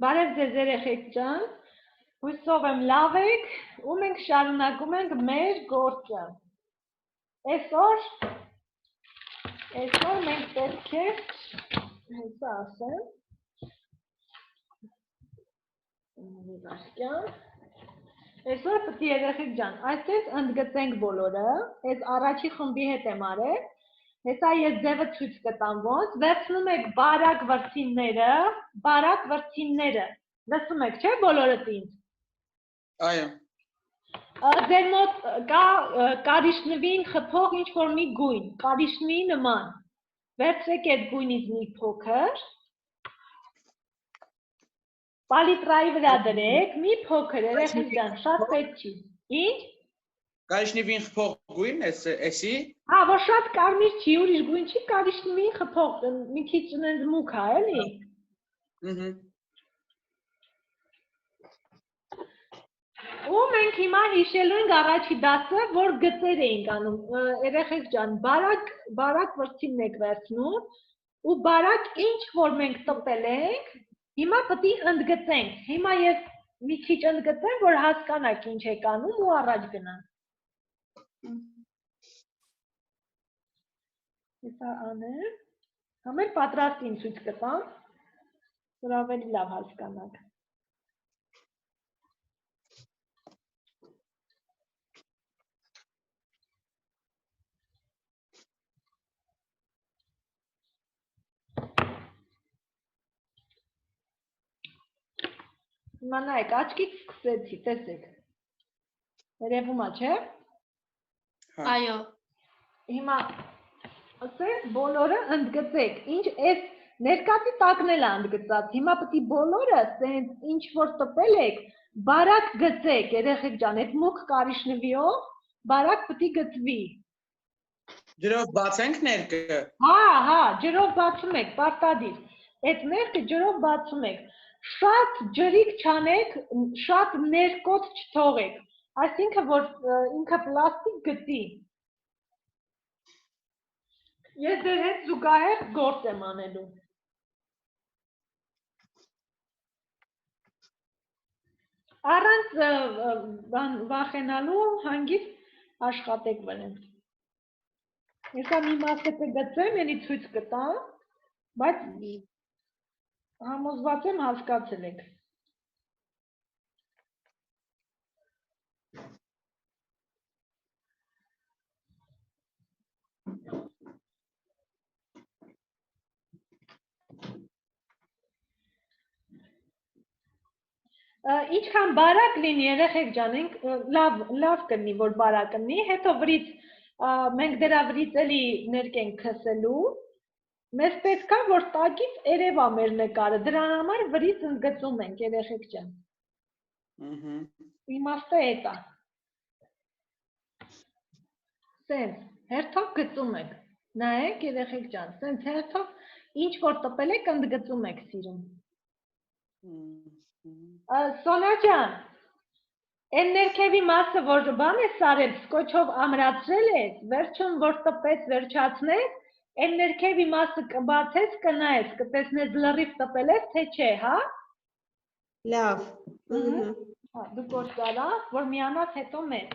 Բարև ձեզ երեխեք ջան, հույսով եմ լավ եք, ու մենք շարունակում ենք մեր գործը։ Այսօր մենք պետք է, հեսա ասեմ, այսօր պետք է երեխեք ջան, այսպես ընդգծենք բոլորը, այս առաջի խմբի հետ եմ արել, հեսա ես ձևը ցույց կտամ ոնց, վերցնում եք բարակ վրձինները, լսում եք, չէ՞ բոլորդ ինձ։ Այո։ Ձեր մոտ կա կարիշնվին խփող ինչ-որ մի գույն, կարիշնվի նման, վերցրեք այդ գույնից մի փոքր, պալիտրայի վրա դրեք, մի փոքր, երեխեք ջան, շատ պետք չի, ինչ։ Կարիշնվին խփող գույն, էսի։ Հա, որ շատ կարմիր չի, ուրիշ գույն չի, կարիշնվին խփող, մի քիչ մուգ է, էլի։ Ու մենք հիմա հիշելու ենք առաջի դասը, որ գծեր էինք անում, երեխեք ջան, բարակ վրձինն եք վերցնում, ու բարակ ինչ որ մենք տպել ենք, հիմա պետք է ընդգծենք, հիմա ես մի քիչ ընդգծեմ, որ հասկանաք ինչ եք անում ու առաջ գնանք։ Հեսա անեմ, համեր պատրաստին ցույց կտամ, որ ավելի լավ հասկանաք։ Հիմա նայեք, աչքից սկսեցի, տեսեք, երևում է, չէ՞։ Այո։ Հիմա ասեք, բոլորը ընդգծեք, ինչ այս ներկատի տակն էլ է ընդգծած, հիմա պետք է բոլորը սենց ինչ որ տպել եք, բարակ գծեք, երեխեք ջան, այդ մուգ կարիշնվիով բարակ պետք է գծվի։ Ջրով բացենք ներկը։ Հա, ջրով բացում եք, պարտադիր, այդ ներկը ջրով բացում եք, շատ ջրիկ չանեք, շատ ներկոտ չթողեք, այսինքն որ ինքը պլաստիկ գծի։ Ես դեր հետ զուգահեռ գործ եմ անելու։ Առանց վախենալու հանգիստ աշխատեք վրան։ Եսա մի մասը կգծեմ, ելի ցույց կտամ, բայց համոզված եմ հասկացել եք։ Ինչքան բարակ լինի, երեխեք ջան, լավ կնի, որ բարակ կնի, հետո վրից, մենք դրա վրից էլի ներկենք քսելու, մեզ պետք է, որ տակից երևա մեր նկարը, դրա համար վրից ընդգծում ենք, երեխեք ջան։ Իմաստը էդ է։ Սենց, հերթով գծում եք, նայեք, երեխեք ջան, սենց հերթով, ինչ որ տպել եք, ընդգծում եք սիրում։ Սոնա ջան, այն ներքևի մասը, որ բան է սարել, սկոչով ամրացրել ես, վերջում, որ տպեց, վերջացնես, այն ներքևի մասը կբացես, կնայես, կտեսնես լրիվ տպել ես, թե չէ, հա։ Լավ։ Դու գործ կարա, որ միանաս հետո մեր։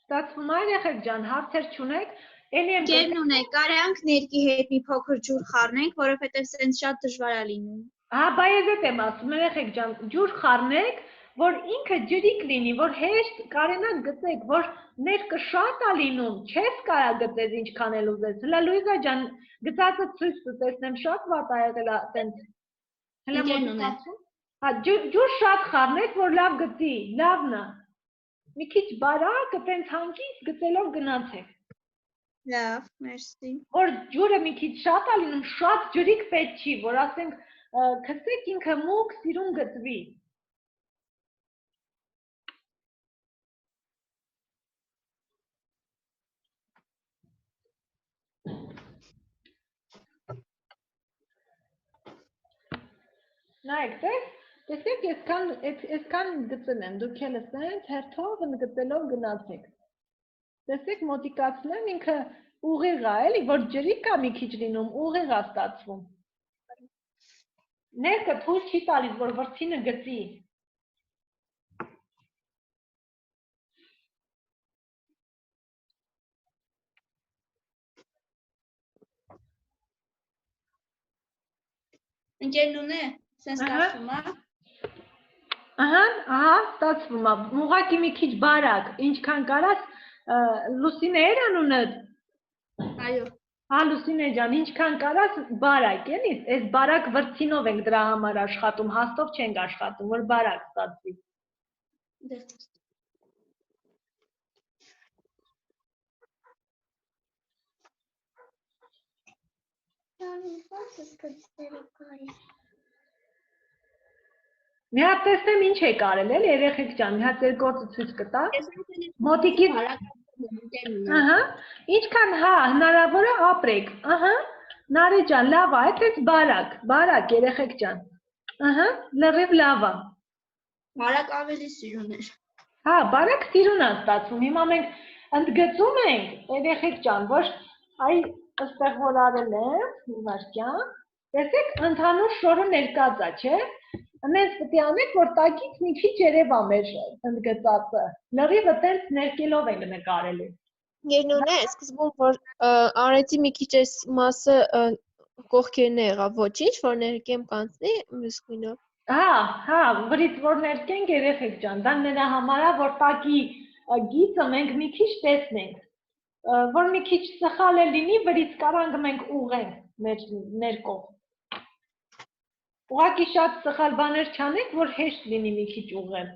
Ստացվում է, երեխեք ջան, հարցեր չունեք, էլի եմ Գերն ունեք, կարանք ներկի հետ մի փոքր ջուր խառնենք, որովհետև սենց շատ դժվար է լինում։ Հա, բայ ես եմ ասում, երեխեք ջան, ջուր խառնեք, որ ինքը ջրիկ լինի, որ հեշտ կարենաք գծեք, որ ներկը շատ է լինում, չես կարա գծես ինչքան էլ ուզես։ Հլա Լուիզա ջան, գծածը ցույց տեսնեմ, շատ վատ ա եղել տենց։ Հլա մոտեցացու։ Հա, ջուր շատ խառնեք, որ լավ գծի, լավն է։ Մի քիչ բարակ, տենց հանգիստ գծելով գնացեք։ Լավ, մերսի։ Որ ջուրը մի քիչ շատ է լինում, շատ ջրիկ պետք չի, որ ասենք քսեք ինքը մուգ սիրուն գծվի։ Նայեք, տեսեք, այսքան գծել եմ, դուք էլ սենց հերթով ընդգծելով գնացեք։ Տեսեք, մոտիկացնեմ, ինքը ուղիղ է, էլի, որ ջրի կա մի քիչ լինում, ուղիղ է ստացվում։ Ներկը թույլ չի տալիս, որ վրձինը գծի։ Ընկերնունե, սենց ստացվում է։ Ահա, ստացվում է։ Ուղղակի մի քիչ բարակ, ինչքան կարաս, Լուսինե էր անունդ։ Այո։ Հա, Լուսինե ջան, ինչքան կարաս բարակ, էլի, այս բարակ վրձինով ենք դրա համար աշխատում, հաստով չենք աշխատում, որ բարակ ստացվի։ Մի հատ տեսնեմ ինչ եք արել, էլի, երեխեք ջան, մի հատ ձեր գործը ցույց կտա։ Մոտիկից Ահա, ինչքան հա հնարավոր է ապրեք։ Ահա, Նարե ջան, լավ է, այդպես բարակ երեխեք ջան։ Ահա, լրիվ լավ է։ Բարակ ավելի սիրուն էր։ Հա, բարակ սիրուն է ստացվում։ Հիմա մենք ընդգծում ենք, երեխեք ջան, որ այ այստեղ որ արել եմ, մի վարքյան, տեսեք, ընդհանուր շորը ներկած է, չէ՞։ Անենց պետք է անեք, որ տակից մի քիչ երևա մեր ընդգծածը։ Լրիվը տենց ներկելով ենք նկարել։ Գերնունե, սկզբում որ արեցի մի քիչ այս մասը կողքերն եղավ, ոչինչ, որ ներկեմ կանցնի մյուս գույնով։ Հա, վրից որ ներկենք երեխեք ջան, դա նրա համար է, որ տակի գիծը մենք մի քիչ տեսնենք, որ մի քիչ սխալ է լինի, վրից կարանք մենք ուղենք ներկով։ Ուղղակի շատ սխալ բաներ չանեք, որ հեշտ լինի մի քիչ ուղղել։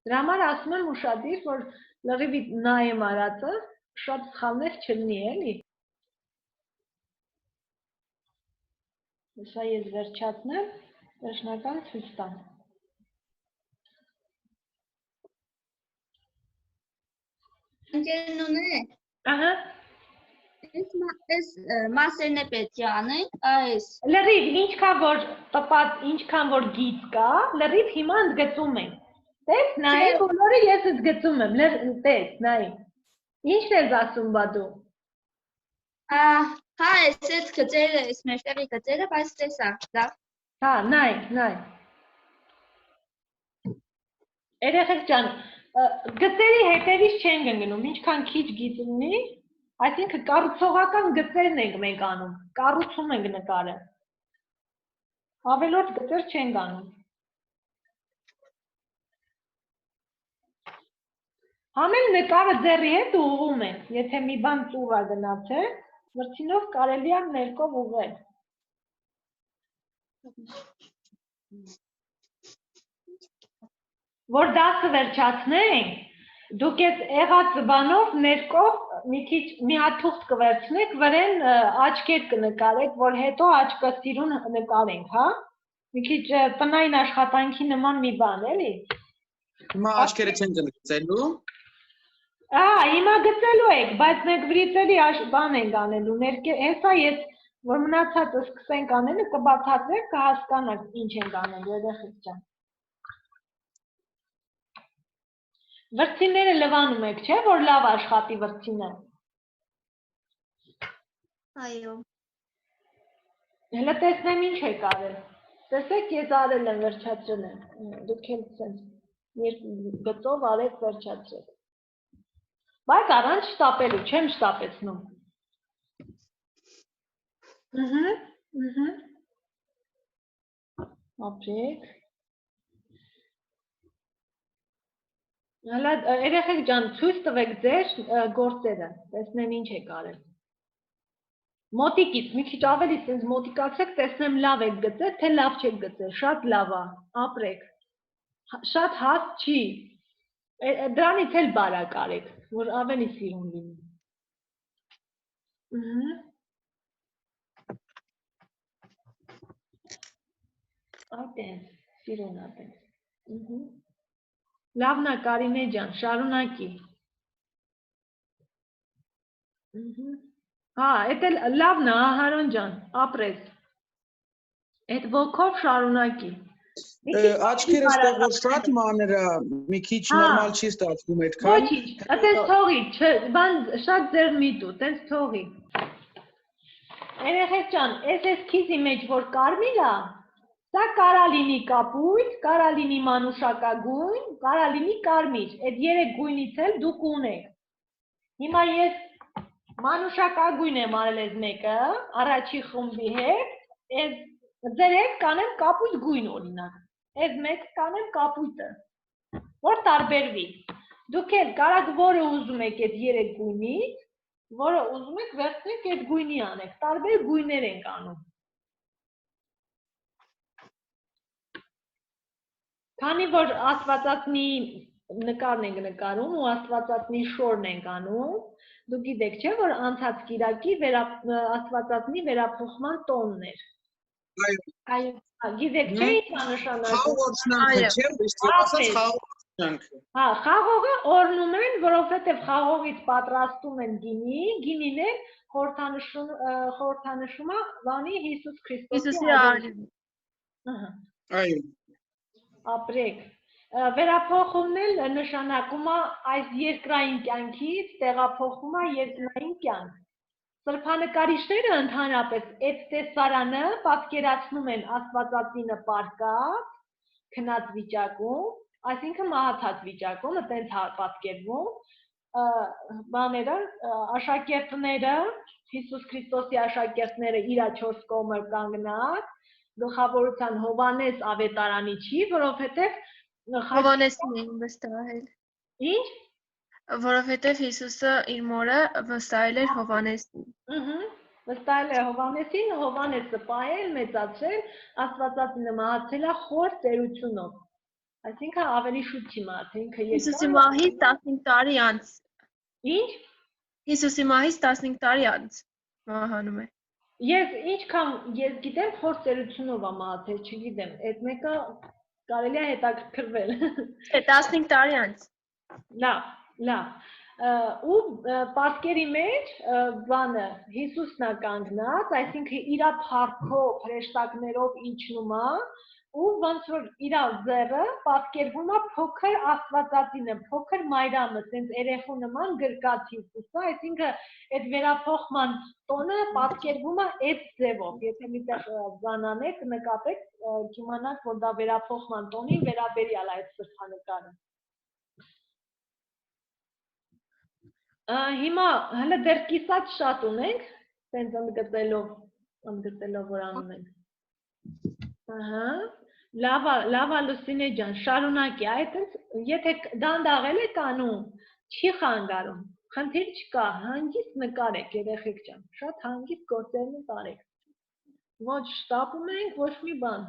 Դրա համար ասում եմ ուշադիր, որ լրիվ նայեմ արածը, շատ սխալներ չլինի, էլի։ Հեսա ես վերջացնեմ, վերջնական ցույց տամ։ Ընկերնունե, Ահա։ Այս մասերն է պետք է անենք, այս։ Լրիվ, ինչքան որ գիծ կա, լրիվ հիմա ընդգծում ենք։ Տես, նայ, բոլորը ես ընդգծում եմ, տես, նայ։ Ինչն ես ասում բա դու։ Հա, այս գծերը, այս մեջտեղի գծերը, բայց տեսա, լավ։ Հա, նայ։ Երեխեք ջան, գծերի հետևից չենք ընկնում, ինչքան քիչ գիծ ունի, այսինքն կառուցողական գծերն ենք մենք անում, կառուցում ենք նկարը։ Ավելորդ գծեր չենք անում։ Ամեն նկարը ձեռի հետ ուղղում ենք, եթե մի բան ծուռ է գնացել, վրձինով կարելի է ներկով ուղղել։ Որ դասը վերջացնենք, դուք ես եղած բանով ներկով մի հատ թուղթ կվերցնեք, վրեն աչքեր կնկարեք, որ հետո աչքը սիրուն նկարենք, հա։ Մի քիչ տնային աշխատանքի նման մի բան, էլի։ Հիմա աչքերը չեն գծելու։ Հիմա գծելու եք, բայց մենք վրիցելի բան ենք անելու, հեսա ես, որ մնացածը սկսենք անելը, կբացատրեք, կհասկանաք ինչ ենք անելու, երեխեք ջան։ Վրձինները լվանում եք, չէ, որ լավ աշխատի վրձինը։ Այո։ Հələ տեսնեմ ինչ եք արել։ Տեսեք, ես արել եմ, վերջացրել եմ։ Դուք էլ ցենց գծով արեք, վերջացրեք։ Բայց առանց շտապելու, չեմ շտապեցնում։ Ապրեք։ Հələ երեխեք ջան, ցույց տվեք ձեր գործերը, տեսնեմ ինչ եք արել։ Մոտիկից, մի քիչ ավելի սենց մոտիկացեք, տեսնեմ լավ եք գծել, թե լավ չեք գծել, շատ լավ է, ապրեք, շատ հաստ չի, դրանից էլ բարակ արեք, որ ավելի սիրուն լինի։ Ատենց, սիրուն ատենց։ Լավն է Կարինե ջան, շարունակի։ Հա, էդ էլ լավն է, Ահարոն ջան, ապրես։ Էդ ոգով շարունակի։ Աչքերը ստեղ որ շատ մանր է, մի քիչ նորմալ չի ստացվում այդքան։ Ոչինչ, այդպես թողի, բան շատ ձեր մի տու, տենց թողի։ երեխեք ջան, այս էսքիզի մեջ որ կարմիր է, սա կարա լինի կապույտ, կարա լինի մանուշակագույն, կարա լինի կարմիր։ Այդ երեք գույնից էլ դուք ունեք։ Հիմա ես մանուշակագույն եմ արել այս մեկը, առաջի խումբի հետ, ձեր հետ կանեմ կապույտ գույն օրինակ։ Այս մեկը կանեմ կապույտը, որ տարբերվի։ Դուք էլ կարաք որը ուզում եք այդ երեք գույնից, որը ուզում եք վերցնեք այդ գույնի անեք, տարբեր գույներ ենք անում։ Քանի որ աստվածածնի նկարն ենք նկարում ու աստվածածնի շորն ենք անում, դուք գիտեք չէ, որ անցած կիրակի աստվածածնի վերափոխման տոնն էր։ Այո։ Գիտեք չէ ինչ նշանակում։ Խաղողանքը չէ, ըստ խաղողանքը։ Հա, խաղողը օրնում են, որովհետև խաղողից պատրաստում են գինի, գինին է խորհրդանշում է Վանի Հիսուս Քրիստոսի արյունը։ Այո։ Ապրեք։ Վերափոխումն էլ նշանակում է այս երկրային կյանքից տեղափոխում է երկրային կյանք։ Սրբանկարիչները ընդհանրապես այդ տեսարանը պատկերացնում են աստվածածինը պարկած, քնած վիճակում, այսինքն մահացած վիճակում, այտենց պատկերվում, բաները, աշակերտները, Հիսուս Քրիստոսի աշակերտները իրա 4 կողմը կանգնած, գլխավորության Հովանես ավետարանի չի, որովհետև Հովանեսին էին վստահել։ Ինչ? Որովհետև Հիսուսը իր մորը վստահել էր Հովանեսին։ Վստահել է Հովանեսին, Հովանեսը պահել, մեծացրել, աստվածածինը մահացել է խոր ծերությունով։ Այսինքն ավելի շուտ չի մահացել, ինքը Հիսուսի մահից 15 տարի անց։ Ինչ? Հիսուսի մահից 15 տարի անց մահանում է։ Ես գիտեմ խոր ծերությունով է մահացել, չգիտեմ, այդ մեկը կարելի է հետաքրքրվել։ 15 տարի անց։ Լավ։ Ու պատկերի մեջ բանը Հիսուսն է կանգնած, այսինքն իրա փառքով, հրեշտակներով իջնում է, ու ոնց որ իրա ձեռը պատկերվում է փոքր աստվածածինը, փոքր մայրամը, ասենց երեխու նման գրկած Հիսուսը, այսինքն այդ վերափոխման տոնը պատկերվում է այդ ձևով։ Եթե միտեղ զանանեք, նկատեք, կիմանաք, որ դա վերափոխման տոնի վերաբերյալ է այդ սրբանկարը։ Հիմա հələ դեռ կիսած շատ ունենք, տենց ընդգծելով որ անում ենք։ Ահա, լավա Լուսինե ջան, շարունակի, այտենց եթե դանդաղել եք անում, չի խանգարում, խնդիր չկա, հանգիստ նկարեք երեխեք ջան, շատ հանգիստ գործերն արեք։ Ոչ շտապում ենք, ոչ մի բան,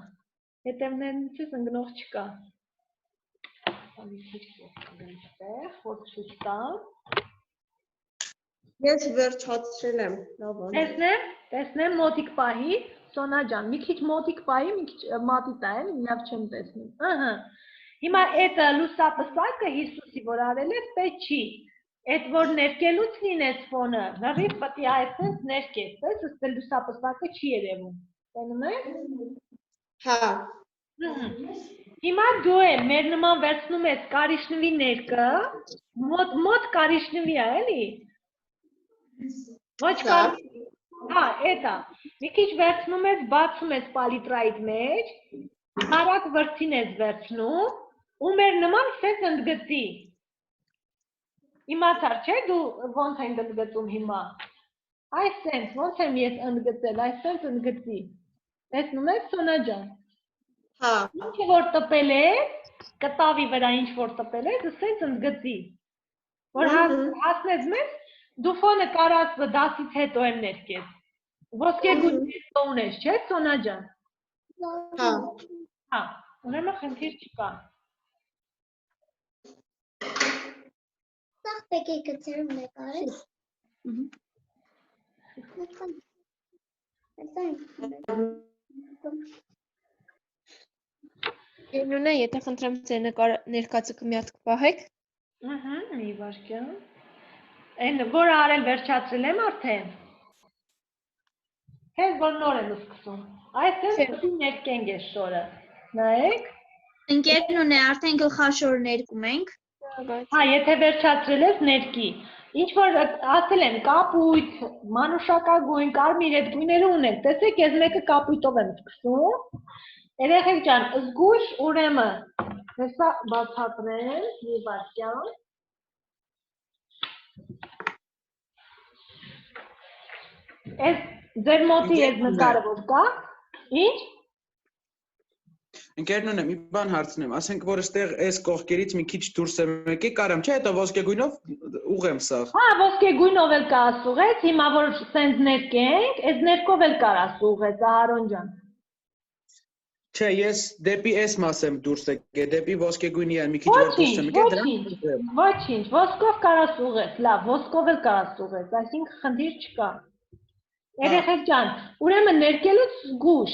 հետևներնիցս ընկնող չկա։ Որ ցույց տամ։ Ես վերջացրել եմ, լավ է։ Տեսնեմ մոտիկ պահի, Սոնա ջան, մի քիչ մոտիկ պահի, մի քիչ մատի տա եմ, լավ չեմ տեսնում։ Ահա։ Հիմա այդ լուսապսակը Հիսուսի որ արել է, պետք չի։ Այդ որ ներկելուց լինես ֆոնը, լրիվ պետք է այսպես ներկես, ըստ լուսապսակը չի երևում։ Տենում եք։ Հա։ Հիմա դու մեր նման վերցնում ես կարիշնվի ներկը, մոտ կարիշնվի է, էլի։ Ոչ կարիշնվի։ Հա, էտա։ Մի քիչ վերցնում ես, բացում ես պալիտրայից մեջ, արագ վրձին ես վերցնում, ու մեր նման սենց ընդգծի։ Իմացար չէ, դու ոնց են ընդգծում հիմա։ Այս սենց, ոնց եմ ես ընդգծել, այս սենց ընդգծի։ Տեսնում եք, Սոնա ջան։ Հա։ Ինչ որ տպել ես, կտավի վրա ինչ որ տպել ես, սենց ընդգծի։ Որ հասնես մեզ, դու ֆոնը կարած դասից հետո եմ ներկես։ Ոսկե գույնի ունես, չէ, Սոնա ջան։ Հա։ Հա, ուրեմն խնդիր չկա։ Սաղ պետք է գծերում նկարես։ Նույնը, եթե խնդրեմ ձեր ներկածը մի հատ կպահեք։ Մի վարքյան։ Այն որ արել վերջացրել եմ արդեն։ Հենց որ նոր եմ սկսում։ Այսպես ներկենք է շորը։ Նայեք։ Ընկերն ունե արդեն գլխաշոր ներկում ենք։ Հա, եթե վերջացրել ես ներկի։ Ինչ որ ասել են կապույտ, մանուշակագույն, կարմիր այդ գույները ունեք, տեսեք, ես մեկը կապույտով եմ սկսում։ Երեխեք ջան, զգույշ ուրեմն, հեսա բացատրեմ, մի վայրկյան։ Այս ձեր մոտի այս նկարը որ կա, ինչ? Ընկերնուն եմ, մի բան հարցնեմ, ասենք որ այստեղ այս կողքերից մի քիչ դուրս եմ եկի, կարամ, չէ, հետո ոսկե գույնով ուղեմ սա։ Հա, ոսկե գույնով էլ կարաս ուղես, հիմա որ սենց ներկենք, այս ներկով էլ կարաս ուղես, Ահարոն ջան։ Չէ, ես դեպի այս մաս եմ դուրս եկել, դեպի ոսկե գույնի այն մի քիչ որ դուրս եմ եկել, Ոչինչ, ոսկով կարաս ուղես, լավ, ոսկով էլ կարաս ուղես, այսինքն խնդիր չկա։ Երեխեք ջան, ուրեմն ներկելուց զգուշ,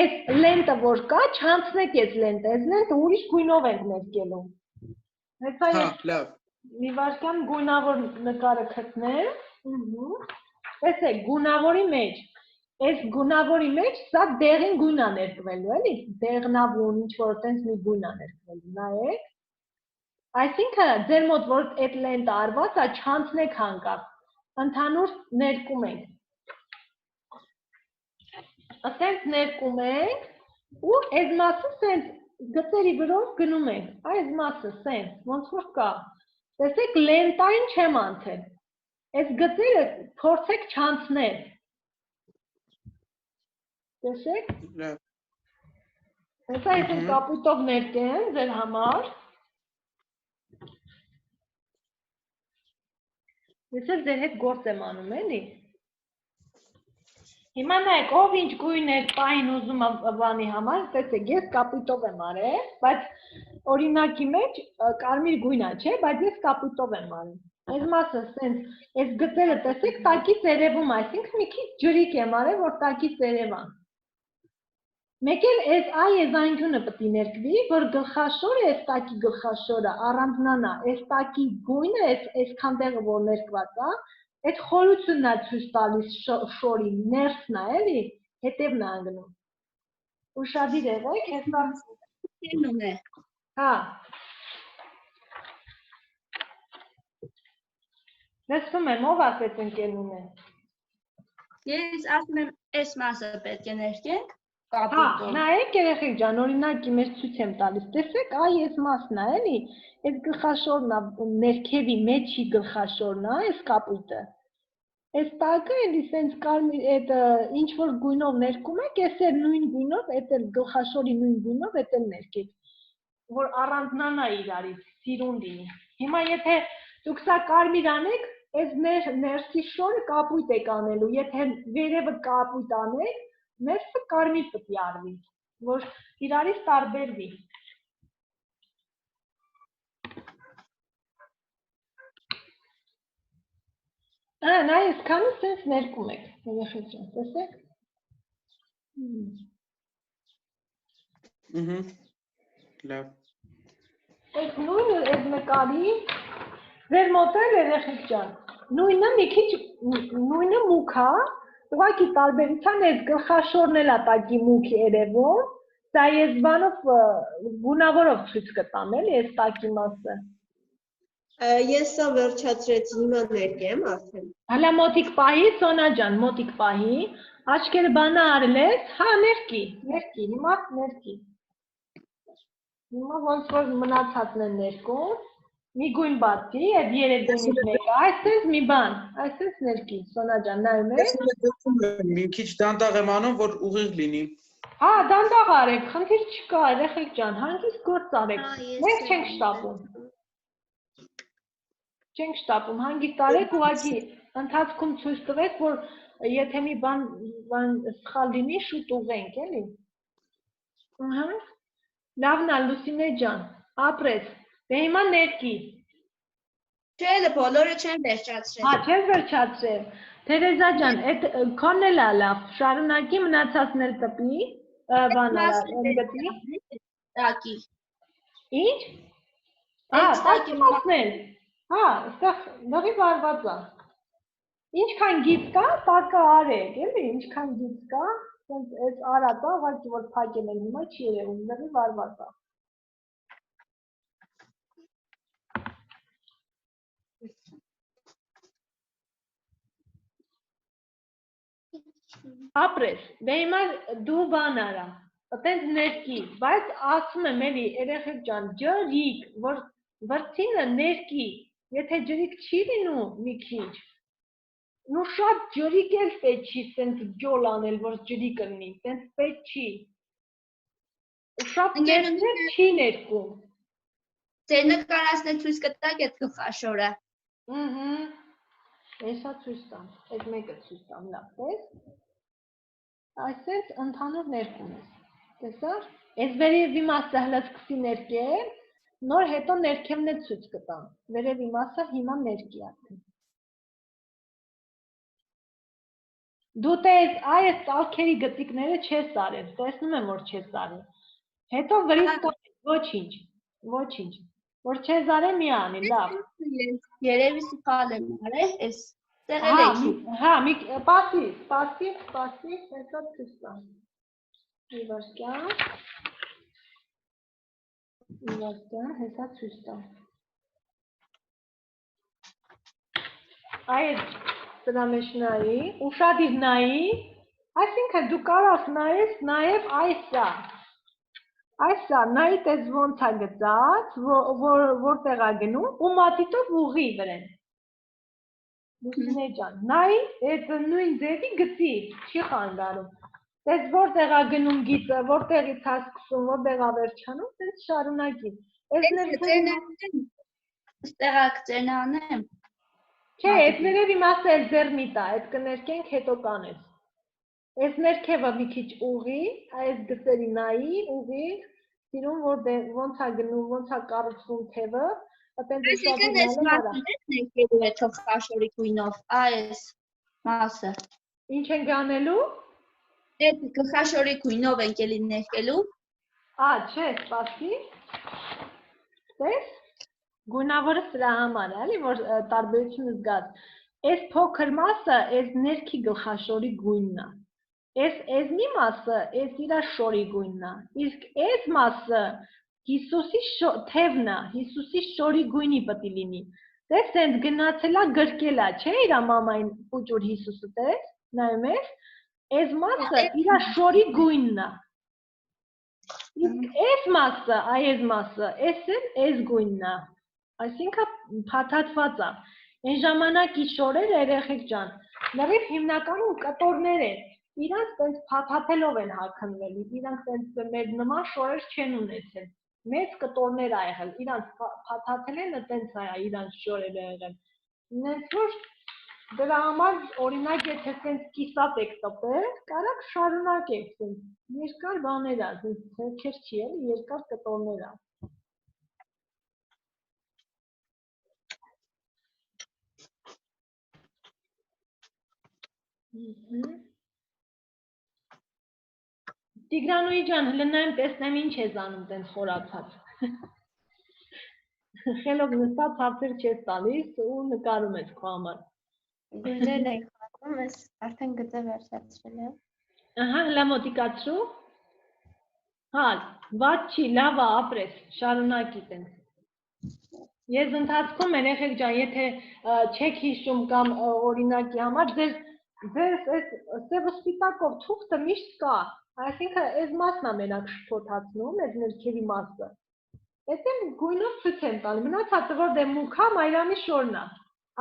այս լենտը որ կա, չանցնեք այս լենտը, այս լենտը ուրիշ գույնով ենք ներկելու։ Հեսա Հա, ես լավ։ մի վարքան գունավոր նկարը գտնեմ, տեսեք, գունավորի մեջ, այս գունավորի մեջ սա դեղին գույն է ներկվելու, էլի, դեղնավուն, ինչ-որ տենց մի գույն է ներկվելու, նայեք, այսինքն ձեր մոտ որ այդ լենտը արված է, չանցնեք հանկարծ, ընդհանուր ներկում ենք, ասենց ներկում ենք, ու այս մասը սենց գծերի վրով գնում ենք, այս մասը սենց, ոնց որ կա, տեսեք լենտային չեմ անցել, այս գծերը փորձեք չանցնել, տեսեք, հեսա ես եմ կապույտով ներկեմ ձեր համար, ես էլ ձեր հետ գործ եմ անում էլի, հիմա նայեք, ով ինչ գույն էր պային ուզում բանի համար, տեսեք, ես կապույտով եմ արել, բայց օրինակի մեջ կարմիր գույն է, չէ, բայց ես կապույտով եմ արել։ Այս մասը սենց, այս գծերը տեսեք, տակից երևում, այսինքն մի քիչ ջրիկ եմ արել, որ տակից երևան։ Մեկ էլ այս այ եզանկյունը պետք է ներկվի, որ գլխաշորը, այս տակի գլխաշորը առանձնանա, այս տակի գույնը, այսքան տեղը որ ներկված է, այդ խորությունն է ցույց տալիս շորի, ներսն է, էլի, հետևն է անգնում։ Ուշադիր եղեք, հեսա։ Հա։ Լսում եմ, ով ասեց ընկերուն է։ Ես ասում եմ, այս մասը պետք է ներկենք, Հա, կապույտով։ նայեք երեխեք ջան, օրինակի մեջ ցույց եմ տալիս, տեսեք, այ այս մասն է, էլի, այս գլխաշորն է, ներքևի մեջի գլխաշորն է, այս կապույտը։ Այս տակը էլի սենց կարմիր, այդ ինչ որ գույնով ներկում եք, ես էլ նույն գույնով, այդ էլ գլխաշորի նույն գույնով, այդ էլ ներկեք, որ առանձնանա իրարից, սիրուն լինի։ Հիմա եթե դուք սա կարմիր անեք, այս ներսի շորը կապույտ եք անելու, եթե վերևը կապույտ անեք, ներսը կարմիր պետք է արվի, որ իրարից տարբերվի։ Նա այսքանը սենց ներկում եք, երեխեք ջան, տեսեք։ Լավ։ Այս նույնը այս նկարի, ձեր մոտ էլ երեխեք ջան, նույնը մի քիչ, նույնը մուք է, ուղղակի տարբերության այս գլխաշորն էլ է տակի մուք երևում, սա ես բանով գունավորով ցույց կտամ էլի այս տակի մասը։ Ես սա վերջացրեցի, հիմա ներկեմ արդեն։ Հələ մոտիկ պահի, Սոնա ջան, մոտիկ պահի, աչքերը բանը արել ես, հա ներկի, հիմա ներկի։ Հիմա ոնց որ մնացածն են ներկում, մի գույն բացի, այդ երևույթից մեկը, այսպես մի բան, այսպես ներկի, Սոնա ջան, նայում եք։ Մի քիչ դանդաղ եմ անում, որ ուղիղ լինի։ Հա, դանդաղ արեք, խնդիր չկա, երեխեք ջան, հանգիստ գործ արեք, մենք չենք շտապում։ Չենք շտապում, հանգիստ արեք, ուղղակի ընթացքում ցույց տվեք, որ եթե մի բան սխալ լինի, շուտ ուղենք, էլի։ Լավն է, Լուսինե ջան, ապրես, դե հիմա ներկի։ Չէ, բոլորը չեն վերջացրել։ Հա, չես վերջացրել։ Թերեզա ջան, այդ քոնն էլ է լավ, շարունակի մնացածներ տպի, բանալի, Տակի։ Ինչ? Հա, տակի մասն էլ։ Հա, այստեղ լավի վարված է։ Ինչքան գիծ կա, տակը արեք, էլի, ինչքան գիծ կա, այս արածը, ուղղակի որ փակել են հիմա չի երևում, լավի վարված է։ ապրես, դե հիմա դու բան արա, այտենց ներքի, բայց ասում եմ էլի, երեխեք ջան, ջրիկ, որ վրձինը ներքի, եթե ջրիկ չի լինում մի քիչ, նու շատ ջրիկ էլ պետք չի սենց ջոլ անել, որ ջրիկը լինի, սենց պետք չի, ու շատ ներքել չի ներքում, Ձեր նկարածն է ցույց կտակ այդ գլխաշորը։ Էսա ցույց տամ, այդ մեկը ցույց տամ, լավ, տես, այսպես ընդհանուր ներքում ես, տեսար, ես վերևի մասը հլը սկսի ներկել, նոր հետո ներքևն է ցույց կտամ, վերևի մասը հիմա ներքի արդեն։ Դու տես այս ծալքերի գծիկները չես արել, տեսնում եմ, որ չես արել, հետո վրից կանես, ոչինչ, որ չես արել մի անի, լավ։ Երևի սխալ եմ արել, էս տեղել եք։ Հա, պասի, հետո ցույց տամ։ Մի վարքյան, հետո ցույց տամ։ Այդ սրա մեջ նայի, ուշադիր նայի, այսինքն դու կարաս նայես նաև այսա, նայի տես ոնց է գծած, որտեղ է գնում, ու մատիտով ուղի վրեն։ Լուսինե ջան, նայի այդ նույն ձևի գծի, չի խանգարում։ Տես որտեղ է գնում գիծը, որտեղից է սկսում, որտեղ է վերջանում, տես շարունակի։ Ստեղակցերն անեմ։ Չէ, այդ ներևի մասը էլ ձեռ մի տա, այդ կներկենք հետո կանես։ Այս ներքևը մի քիչ ուղի, այս գծերի նայի, ուղի, սիրում ոնց է գնում, ոնց է կառուցվում թևը, Այսինքն այս մասն է ներկելու է գլխաշորի գույնով, այս մասը։ Ինչ ենք անելու։ Այդ գլխաշորի գույնով ենք էլի ներկելու։ Չէ, սպասի։ Տես, գույնավորը սրա համար է, էլի, որ տարբերությունը զգաց։ Այս փոքր մասը այս ներքի գլխաշորի գույնն է։ Այս մի մասը այս իր շորի գույնն է։ Իսկ այս մասը Հիսուսի թևն է, Հիսուսի շորի գույնի պետք է լինի։ Տես սենց գնացել է գրկել է, չէ՞ իր մամային փուճուր Հիսուսը, տես, նայում ես։ Այս մասը իր շորի գույնն է։ Իսկ այս մասը, այս գույնն է։ Այսինքն փաթաթված է։ Այն ժամանակի շորերը երեխեք ջան, լրիվ հիմնականում կտորներ են։ Իրանք տենց փաթաթելով են հագնվել, իրանք տենց մեր նման շորեր չեն ունեցել։ Մեծ կտորներ ա եղել, իրանք փաթաթել են, տենց ա իրանք շորերը եղել։ Նենց որ դրա համար օրինակ եթե տենց կիսատ եք տպել, կարաք շարունակեք տենց, երկար բաներ ա, տենց թեքեր չի էլի, երկար կտորներ ա։ Տիգրանուի ջան, հլնայում տեսնեմ ինչ ես անում տենց խորացած։ Խելոք նստած հարցեր չես տալիս ու նկարում ես քո համար։ Գույներն եք խաղում, ես արդեն գծը վերջացրել եմ։ Ահա, հլա մոտիկացրու։ Հա, վատ չի, լավ է, ապրես, շարունակի տենց։ Ես ընթացքում երեխեք ջան, եթե չեք հիշում կամ օրինակի համար, ձեր սևը սպիտակով թուղթը միշտ կա, այսինքն այս մասն է մենակ շփոթացնում, այս ներքևի մասը։ Այդ եմ գույնով ցույց եմ տալի, մնացածը որտեղ մուք է, Մայրամի շորն է,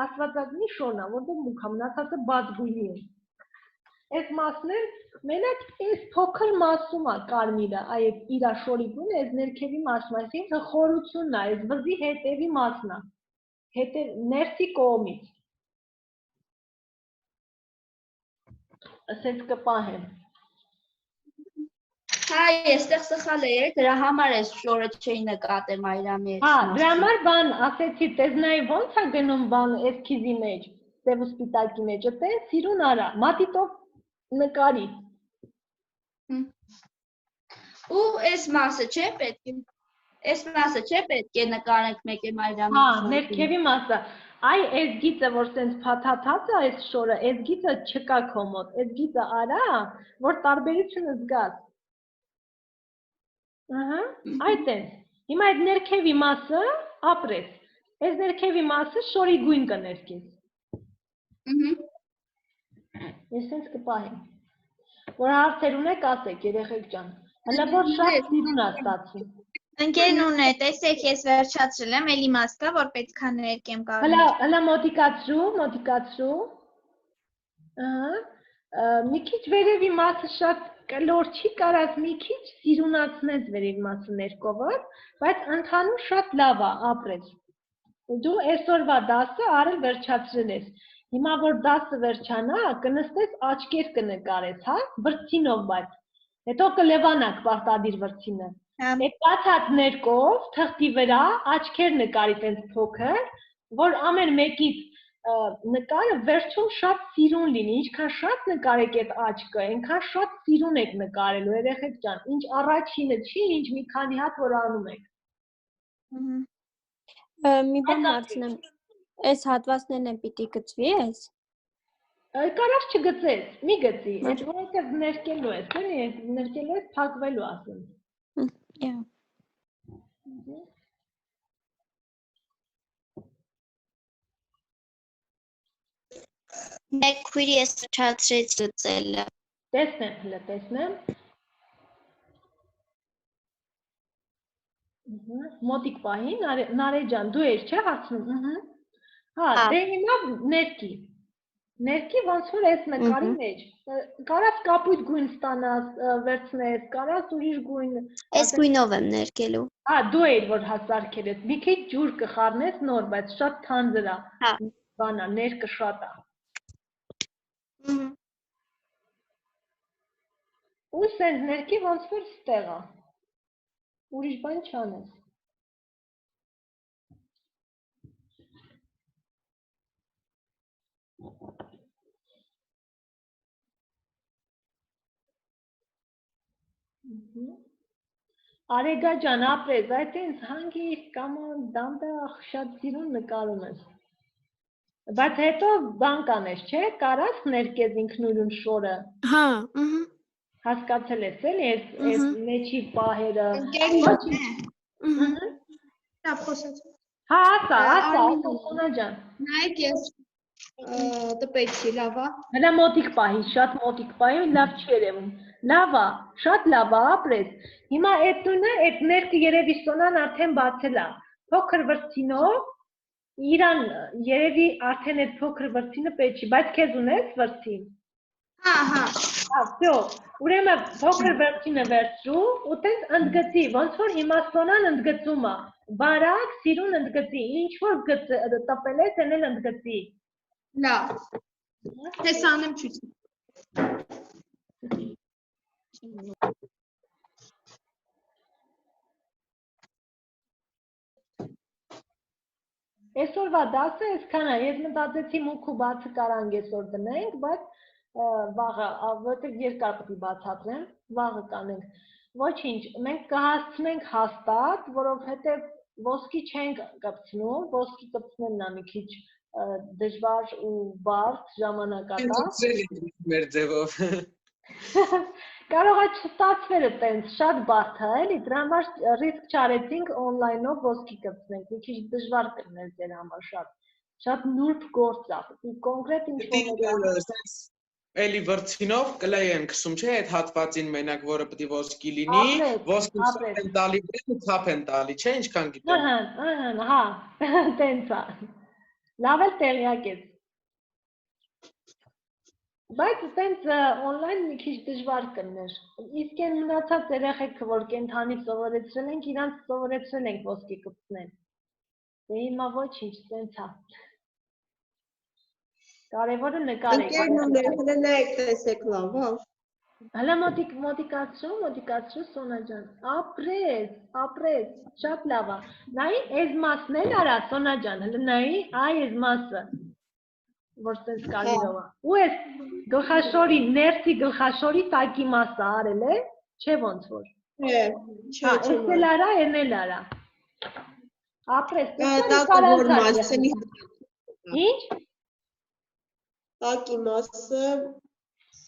Աստվածածնի շորն է, որտեղ մուք է, մնացածը բաց գույնի է։ Այս մասն էլ մենակ այս փոքր մասում է կարմիրը, այդ իր շորի գույնը, այս ներքևի մասն է, այսինքն խորությունն է, այս վզի հետևի մասն է, ներսի կողմից։ Ասենց կպահեմ։ Հա, այստեղ սխալ է, դրա համար է շորը չէի նկատեմ Այրամի հետ։ Հա, դրա համար բան ասեցի, տեսնայի ոնց է գնում բան էսքիզի մեջ, սև ու սպիտակի մեջ, այտենց սիրուն արա, մատիտով նկարի։ Ու այս մասը չէ պետք է։ Այս մասը չէ պետք է նկարենք մեկ է Այրամի։ Հա, ներքևի մասը։ Այ այս գիծը, որ սենց փաթաթած է այս շորը, այս գիծը չկա քո մոտ, այս գիծը արա, որ տարբերությունը զգաս։ Ահա, այդ է։ Հիմա այդ ներքևի մասը ապրես։ Այս ներքևի մասը շորի գույն կներկես։ Ես սենց կպահեմ։ Որ հարցեր ունեք, ասեք, երեխեք ջան։ Հələ որ շատ սիրուն է ստացվում։ Ընկերն է, տեսեք, ես վերջացրել եմ, էլի մաս կա, որ պետք է ներկեմ Հələ կարմիր։ մոտիկացրու։ Ահա։ Մի քիչ վերևի մասը շատ կլոր չի, կարած մի քիչ սիրունացնես վերևի մասը ներկովը, բայց ընդհանուր շատ լավ է, ապրես։ Դու այսօրվա դասը արել վերջացրել ես։ Հիմա որ դասը վերջանա, կնստես աչքեր կնկարես, հա, վրձինով բայց։ Հետո կլևանաք պարտադիր վրձինը։ Այդ բացած ներկով թղթի վրա աչքեր նկարի տենց փոքր, որ ամեն մեկից նկարը վերջում շատ սիրուն լինի, ինչքան շատ նկարեք այդ աչքը, այնքան շատ սիրուն եք նկարելու, երեխեք ջան, ինչ առաջինը չի, ինչ մի քանի հատ որ անում եք։ Մի բան հարցնեմ, այս հատվածներն են պիտի գծվի ես։ Կարաս չգծես, մի գծի, այդ որովհետև ներկելու ես, էլի, ներկելու ես փակվելու ասեմ։ Մեկ քույրի ես չացրեց գծելը։ Տեսնեմ։ Մոտիկ պահին, Նարե ջան, դու ես չէ հարցնում։ Հա, դե հիմա ներքի ոնց որ այս նկարի մեջ։ Կարաս կապույտ գույն ստանաս, վերցնես, կարաս ուրիշ գույն։ Այս գույնով եմ ներկելու։ Հա, դու ես որ հասարքել ես։ Մի քիչ ջուր կխառնես նոր, բայց շատ թանձր է։ Հա։ Բանա, ներքը շատ է։ Ու սենց ներքի ոնց որ ստեղ է։ Ուրիշ բան չանես։ Արեգա ջան, ապրես, այդ ինձ հանգիստ կամ դանդաղ շատ սիրուն նկարում ես։ Բայց հետո բան կանես, չէ, կարաս ներկես ինքնուրույն շորը։ Հա, Հասկացել ես, էլի, այս մեջի պահերը։ Ընկերն է։ Դա խոսած։ Հա, ասա, Սոնա ջան։ Նայեք ես տպեցի, լավ է։ Հələ մոտիկ պահի, շատ մոտիկ պահի, լավ չի երևում։ Լավ է, շատ լավ է, ապրես։ Հիմա այդ նույնը, այդ ներքը երևի Սոնան արդեն բացել է։ Փոքր վրձինով, իրան երևի արդեն այդ փոքր վրձինը պետք չի, բայց քեզ ունես վրձին։ Հա։ Հա, всё։ Ուրեմն փոքր վրձինը վերցրու, ու տես ընդգծի, ոնց որ հիմա Սոնան ընդգծում է։ Բարակ, սիրուն ընդգծի, ինչ որ տպել ես, այն էլ ընդգծի։ Լավ։ Ես անեմ ցույց։ Այսօրվա դասը այսքան է, ես մտածեցի մուք ու բացը կարանք այսօր դնենք, բայց վաղը, որտեղ երկար պետք է բացատրեմ, վաղը կանենք։ Ոչինչ, մենք կհասցնենք հաստատ, որովհետև ոսկի չենք կպցնում, ոսկի կպցնելն է մի քիչ դժվար ու բարդ ժամանակատար։ Մեր ձևով։ Կարող է չստացվել այտենց շատ բարդ է, էլի, դրա համար ռիսկ չարեցինք օնլայնով ոսկի կպցնենք, մի քիչ դժվար կլիներ ձեր համար շատ նուրբ գործ է, կոնկրետ ինչ-որ Էլի վրձինով կլեյեն քսում չէ այդ հատվածին մենակ, որը պետք է ոսկի լինի, ոսկի են տալի ու թափ են տալի, չէ, ինչքան գիտեմ։ Հա, տենց է։ Լավ էլ տեղյակ ես։ Բայց տենց օնլայն մի քիչ դժվար կլներ։ Իսկ այն մնացած երեխեքը, որ կենդանի սովորեցրել ենք, իրանց սովորեցրել ենք ոսկի կպցնել։ Դե հիմա ոչինչ, տենց է։ Կարևորը նկարեք։ Ընկերներ, հələ նայեք տեսեք լավ, հա։ Հələ մոտիկացրու Սոնա ջան։ Ապրես, շատ լավ է։ Նայի, այս մասն էլ արա Սոնա ջան, հələ նայի, այս մասը, որ սենց կարիրով է։ Ու այս գլխաշորի, ներսի գլխաշորի տակի մասը արել է, չէ ոնց որ։ Չէ, Այս էլ արա, այն էլ արա։ Ապրես, տակը որ մասը։ Ինչ։ Տակի մասը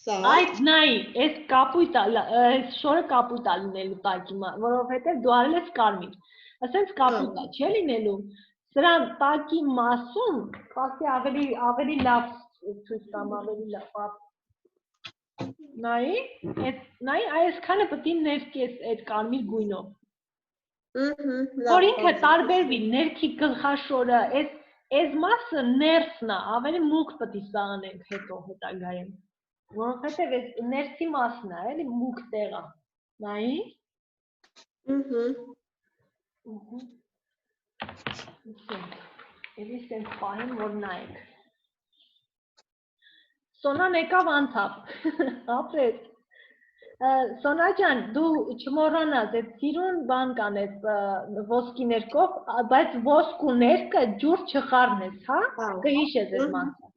սա։ Այդ նայի, այս կապույտ է, այս շորը կապույտ է լինելու տակի մասը, որովհետև դու արել ես կարմիր։ Ասենց կապույտ է, չէ լինելու։ Սրա տակի մասում, ասի ավելի լավ ցույց տամ, ավելի լավ։ նայի այսքանը պետք է ներկես այդ կարմիր գույնով։ Լավ, Որ ինքը տարբերվի ներքի գլխաշորը, այս մասը ներսն է, ավելի մուգ պետք է սա անենք հետագայում։ Որովհետև այս ներսի մասն է, էլի մուգ տեղը։ Նայի։ Էլի սենց պահեմ, որ նայեք։ Սոնան եկավ անցավ, ապրեց։ Սոնա ջան, դու չմոռանաս, այդ սիրուն բան կան այդ ոսկի ներկով, բայց ոսկու ներկը ջուր չխառնես, հա? Կհիշես այդ մասը։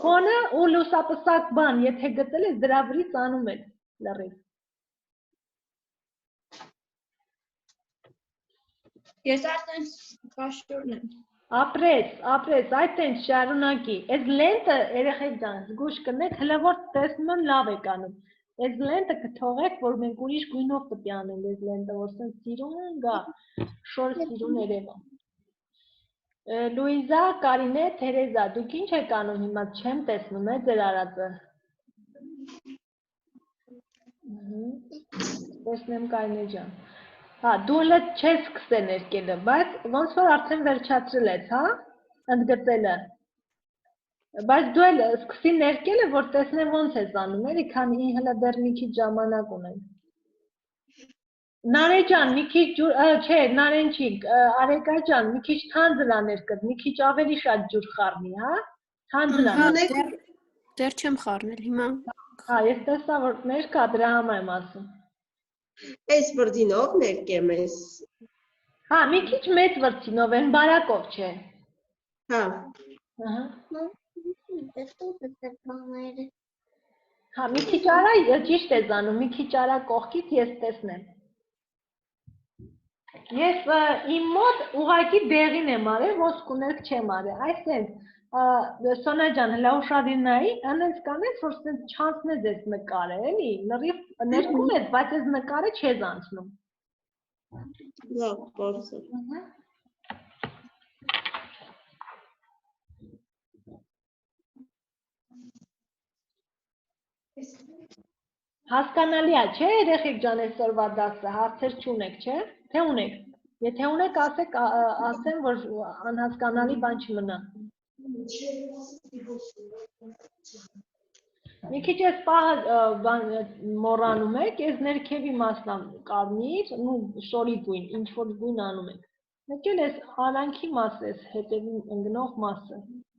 Խոնը ու լուսապսակ բան, եթե գտել ես, դրա վրից անում ես լրիվ։ Ես արդեն կաշորն եմ։ Ապրես, այդ են շարունակի։ Այս լենտը երեխեք ջան, զգուշ կնեք, հələ որ տեսնում եմ լավ եք անում։ Այս լենտը կթողեք, որ մենք ուրիշ գույնով պետք է անենք այս լենտը, որ սենց սիրուն գա, շոր սիրուն երևա։ Լուիզա, Կարինե, Թերեզա, դուք ինչ եք անում հիմա, չեմ տեսնում է ձեր արածը։ Տեսնեմ Կարինե ջան։ Հա, դու հələ չես սկսել ներկելը, բայց ոնց որ արդեն վերջացրել ես, հա, ընդգծելը։ Բայց դու էլ սկսի ներկելը, որ տեսնեմ ոնց ես անում, էլի, քանի հələ դեռ մի քիչ ժամանակ ունենք։ Նարե ջան, մի քիչ ջուր, չէ, Նարեն չի, Արեկա ջան, մի քիչ թանձր ա ներկդ, մի քիչ ավելի շատ ջուր խառնի, հա, թանձր ա։ Դեռ չեմ խառնել հիմա։ Հա, ես տեսա, որ ներկա դրա համար եմ ասում։ Այս վրձինով ներկեմ ես։ Հա, մի քիչ մեծ վրձինով են, բարակով չէ։ Հա։ Հա, մի քիչ արա, ճիշտ ես անում, մի քիչ արա կողքից ես տեսնեմ։ Ես իմ մոտ ուղղակի դեղին եմ արել, ոսկու ներք չեմ արել, այսպես, Սոնա ջան, հլա ուշադիր նայի, անենց կանես, որ սենց չանցնես ես նկարը, էլի, լրիվ ներքում ես, բայց ես նկարը չես անցնում։ Լավ, բարձր։ Հասկանալի է, չէ, երեխեք ջան, այսօրվա դասը, հարցեր չունեք, չէ, թե ունեք, եթե ունեք, ասեմ, որ անհասկանալի բան չմնա։ Մի քիչ ես պահը մոռանում եք, ես ներքևի մասնամ կարմիր, շորի գույն, ինչ-որ գույն անում եք։ Մեկ էլ ես արանքի մասը, ես հետևին ընգնող մասը,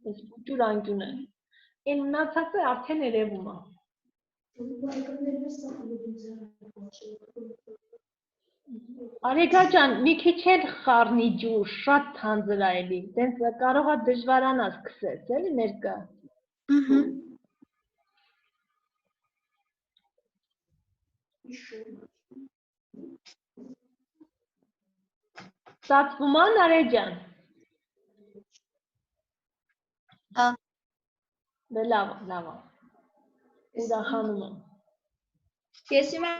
ես ջուր անկյունը, են մնացածը արդեն երևում է։ Արեգա ջան, մի քիչ էլ խառնի ջուր, շատ թանձր է էլի, տենց կարող է դժվարանա սկսես, էլի ներկա։ Ստացվում է Նարե ջան։ Հա։ Դե լավ, լավ։ Ուրախանում եմ։ Ես հիմա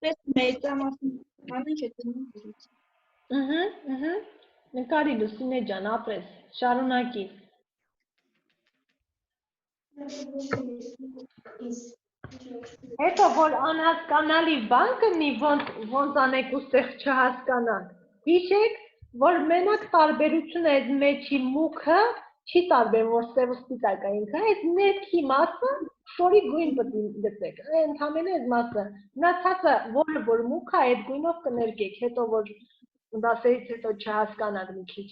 պես մեծամասն անենք է դնում։ Նկարի Լուսինե ջան, ապրես, շարունակի։ Հետո որ անհասկանալի բան կնի, ոնց անեք ուստեղ չհասկանանք։ Հիշեք, որ մենակ տարբերությունը այդ մեջի մուքը չի տարբերում, որ սև սպիտակ է ինքը, այդ ներքի մասը շորի գույն պետք է գտեք, ընդամենը այդ մասը, մնացածը, որը որ մուք է, այդ գույնով կներկեք, հետո որ դասերից հետո չհասկանաք մի քիչ։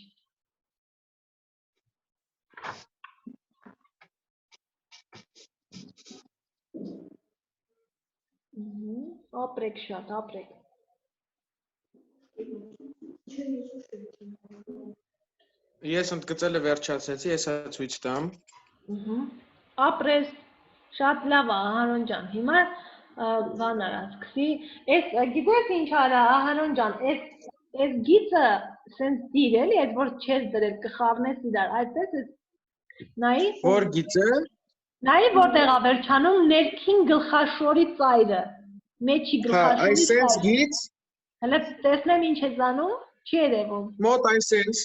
Ապրեք շատ, ապրեք։ Ես ընդգծելը վերջացեցի, ես ցույց տամ։ Ապրես, շատ լավ է, Ահարոն ջան, հիմա բան արա, սկսի, ես գիտես ինչ արա, Ահարոն ջան, ես գիծը սենց դիր էլի, այդ որ չես դրել, կխառնես իրար, այդպես ես նայի։ Որ գիծը։ Նայի որտեղ է վերջանում ներքին գլխաշորի ծայրը, մեջի գլխաշորի ծայրը։ Հա, այսպես գիծ։ Հələ տեսնեմ ինչ ես անում, չի երևում։ Մոտ այսպես։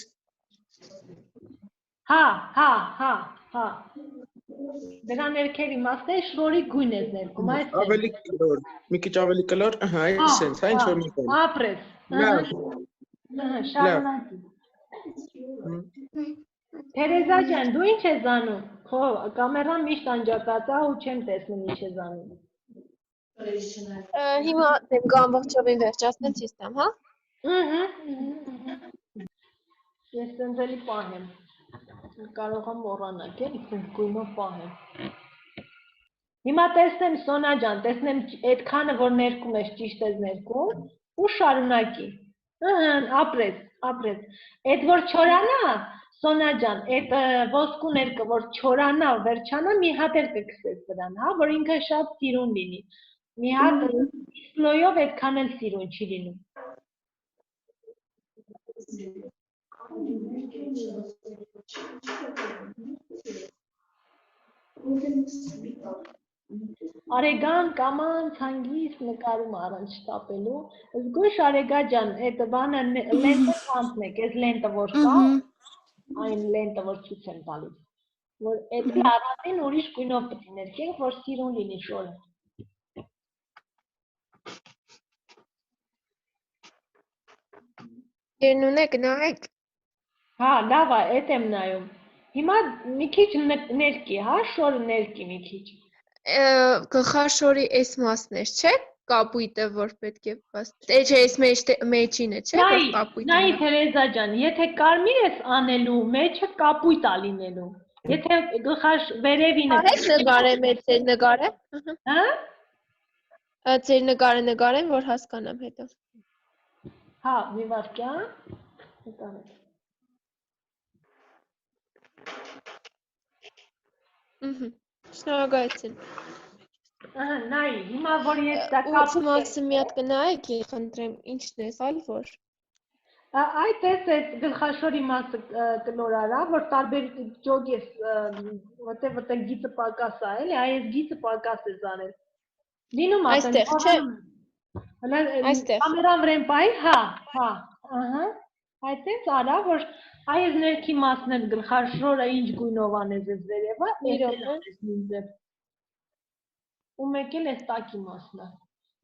Հա։ Դրա ներքերի մասը շորի գույն է ներքում, այս է։ Ավելի կլոր, մի քիչ ավելի կլոր, ահա, այսպես, հա, ինչ որ մի բան։ Ապրես։ Լավ։ Շարունակի։ Թերեզա ջան, դու ինչ ես անում։ Ხო, կամերան միշտ անջատած է ու չեմ տեսնում ինչ ես անում։ Հիմա դեպք ամբողջովին վերջացնել ցիստեմ, հա։ Ես տենց պահեմ։ Կարող եմ մոռանալ, էլի տենց գույնով պահեմ։ Հիմա տեսնեմ Սոնա ջան, տեսնեմ այդքանը որ ներկում ես ճիշտ ես ներկում ու շարունակի։ Ապրես։ Այդ որ չորանա, Սոնա ջան, այդ ոսկու ներկը որ չորանա, վերջանա, մի հատ էլ կգցես դրան, հա, որ ինքը շատ սիրուն լինի։ Մի հատ սլոյով այդքան էլ սիրուն չի լինում։ Արեգան կաման ցանգից նկարում առանց շտապելու։ Զգույշ Արեգա ջան, այդ բանը լենտը կանցնեք, այս լենտը որ կա, այն լենտը որ ցույց եմ տալիս։ Որ այդ առանցին ուրիշ գույնով պետք է ներկենք, որ սիրուն լինի շորը։ Երնունե գնայեք։ Հա, լավ է, այդ եմ նայում։ Հիմա մի քիչ ներկի, հա, շորը ներկի մի քիչ։ Գլխաշորի այս մասն է, չէ՞, կապույտը որ պետք է բաց։ Չէ, այս մեջինը, չէ՞, որ կապույտը։ Նայ Թերեզա ջան, եթե կարմիր ես անելու, մեջը կապույտ է լինելու։ Եթե գլխաշ վերևինը։ Արեք նկարեմ, ձեր նկարը։ Հա։ Ձեր նկարը նկարեմ, որ հասկանամ հետո։ Հա, մի վարքյան։ Նկարեք։ Շնորհակալություն։ Ահա, նայ, հիմա որ ես դա կապում եմ։ Մասը մի հատ կնայեք, խնդրեմ, ինչն է, այլ որ։ Այդ էս գլխաշորի մասը կլոր արա, որ տարբեր ջոգ ես, որտեղ գիծը պակաս է, էլի, այս գիծը պակաս է զարել։ Լինում է այստեղ, չէ։ Այստեղ։ Կամերան վրան պահի, հա, ահա։ Այդպես արա, որ այս ներքի մասն էլ գլխաշորը ինչ գույնով անես ես վերևը, ու մեկ էլ էս տակի մասն է։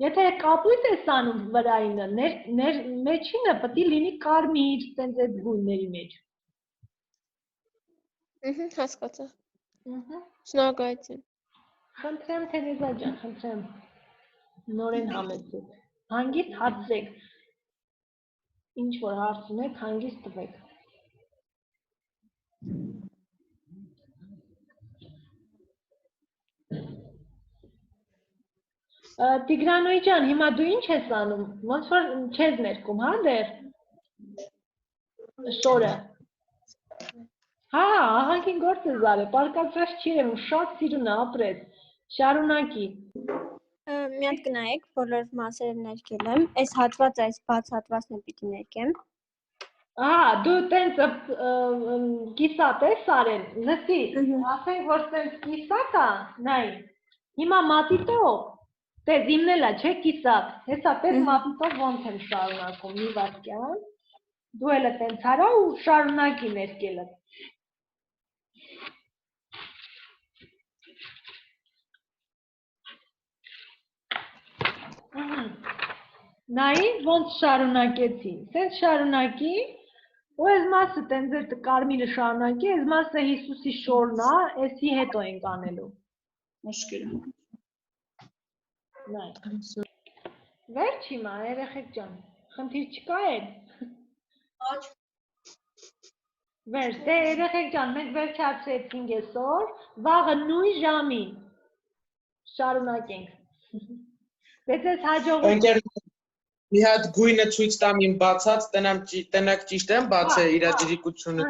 Եթե կապույտ ես անում վրայինը, մեջինը պետք է լինի կարմիր, տենց այդ գույների մեջ։ Հասկացա։ Շնորհակալություն։ Խնդրեմ Թերեզա ջան, խնդրեմ։ Նորեն համեցեք։ Հանգիստ հարցրեք։ Ինչ որ հարց ունեք, հանգիստ տվեք։ Տիգրանոյ ջան, հիմա դու ինչ ես անում, ոնց որ չես ներկում, հա դեր, շորը, հա, ահագին գործ ես արել, պարկացրած չի եմ, շատ սիրուն է, ապրես, շարունակի։ Մի հատ կնայեք, բոլոր մասերը ներկել եմ, այս հատվածը, այս բաց հատվածն է պիտի ներկեմ։ Դու տենց կիսատ ես արել, լսի, ասենք որ տենց կիսատ է, նայ, հիմա մատիտով, Տես իմնելա, չէ կիսատ, հեսա պես մատիտով ոնց եմ շարունակում, մի վարկյան, դու էլ տենց արա ու շարունակի ներկելը։ Նայի, ոնց շարունակեցի, սենց շարունակի, ու ես մասը տենց էր կարմիրը շարունակի, ես մասը Հիսուսի շորն է, եսի հետո ենք անելու։ Մուշկել։ Վերջ հիմա, երեխեք ջան, խնդիր չկա էլ։ Ոչ։ Վերջ, դե երեխեք ջան, մենք վերջացրեցինք այսօր, վաղը նույն ժամին շարունակենք։ Դե ձեզ հաջողություն։ Ընկերներ, մի հատ գույնը ցույց տամ իմ բացած, տնակ ճիշտ եմ, բաց է իր աջակցությունը,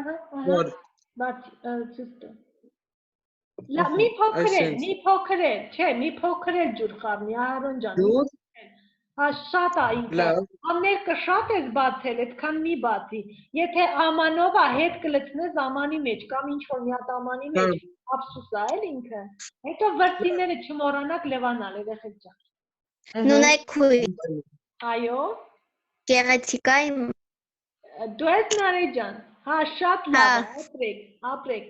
որ բաց ցույց տա։ Լավ, մի փոքր է, չէ, մի փոքր է ջուր խառնի, Ահարոն ջան։ Ջուր։ Հա, շատ է ինքը։ Ամներկը շատ ես բացել, այդքան մի բացի։ Եթե ամանով է, հետ կլցնես ամանի մեջ, կամ ինչ-որ մի հատ ամանի մեջ, ափսուս է էլ ինքը։ Հետո վրձիները չմոռանաք լևանալ, երեխեք ջան։ Նունայք քույր, Այո։ գեղեցիկ է։ Դու ես Նարեկ ջան։ Հա, շատ լավ է, ապրեք։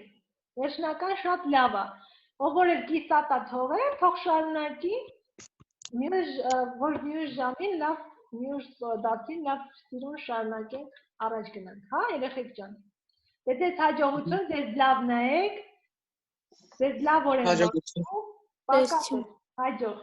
Վերջնական շատ լավ է։ Ով որ էլ կիսատա թողեր, թող շարունակի, որ մյուս ժամին լավ, մյուս դասին լավ սիրուն շարունակենք առաջ գնանք, հա, երեխեք ջան։ Դե ձեզ հաջողություն, ձեզ լավ նայեք, ձեզ լավ օրենք, Հաջողություն։ պակաս, հաջող։